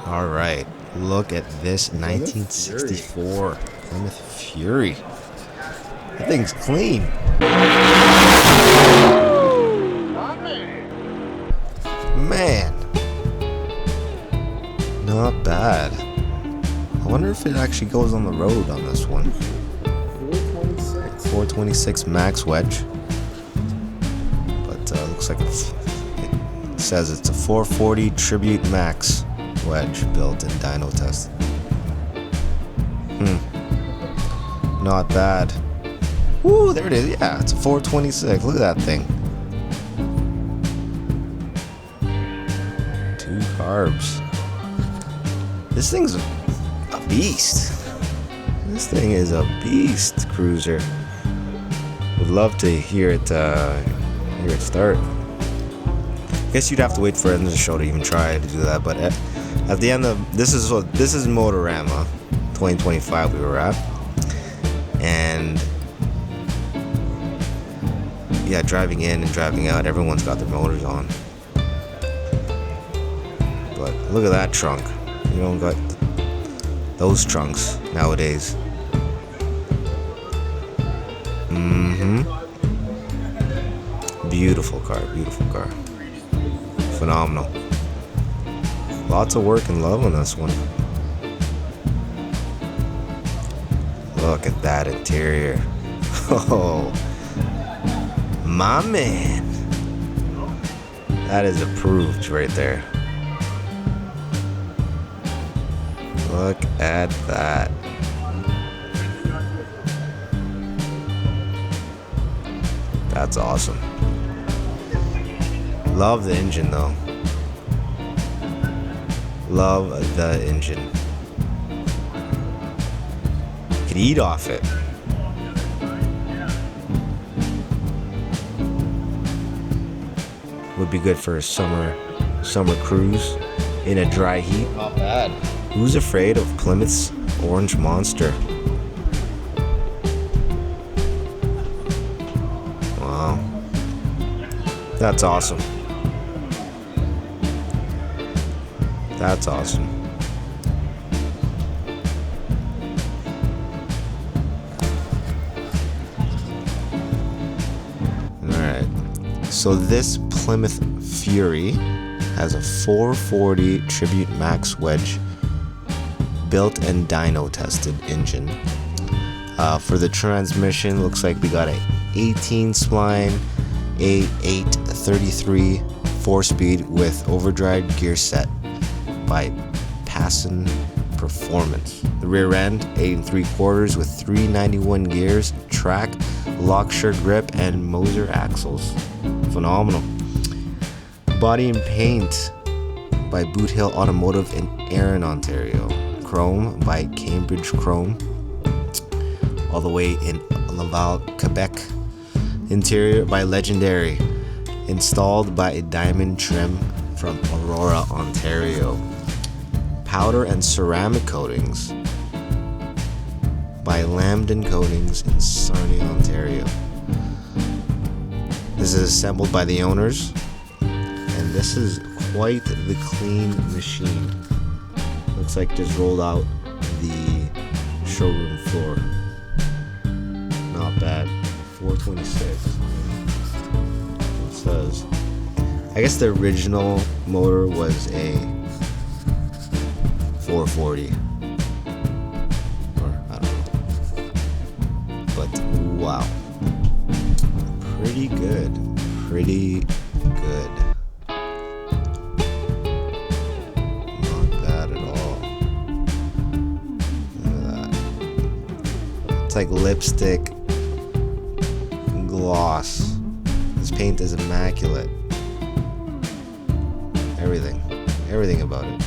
All right, look at this 1964 Plymouth Fury. That thing's clean. Man, not bad. I wonder if it actually goes on the road on this one. 426 Max Wedge. But looks like it says it's a 440 Tribute Max Wedge built and dyno tested. Not bad. Woo, there it is. Yeah, it's a 426. Look at that thing. 2 carbs. This thing's a beast. This thing is a beast cruiser. Would love to hear it start. I guess you'd have to wait for the end of the show to even try to do that, but at the end of this is Motorama 2025 we were at, and yeah, driving in and driving out, everyone's got their motors on. But look at that trunk. You don't got those trunks nowadays. Beautiful car, beautiful car. Phenomenal. Lots of work and love on this one. Look at that interior. Oh, my man. That is approved right there. Look at that. That's awesome. Love the engine though. Love the engine. Could eat off it. Would be good for a summer cruise in a dry heat. Not bad. Who's afraid of Plymouth's Orange Monster? Wow. That's awesome. That's awesome. Alright. So this Plymouth Fury has a 440 Tribute Max Wedge built and dyno tested engine. For the transmission, looks like we got a 18 spline A833 4-speed with overdrive gear set by Passon Performance. The rear end 8 3/4 with 391 gears, track, Locksure grip, and Moser axles. Phenomenal. Body and paint by Boot Hill Automotive in Erin, Ontario. Chrome by Cambridge Chrome, all the way in Laval, Quebec. Interior by Legendary, installed by a diamond trim from Aurora, Ontario. Powder and ceramic coatings by Lambden Coatings in Sarnia, Ontario. This is assembled by the owners, and this is quite the clean machine. Looks like just rolled out the showroom floor. Not bad. 426. It says. I guess the original motor was a 440. Or I don't know. But wow. Pretty good. Pretty good. Like lipstick gloss. This paint is immaculate. Everything about it.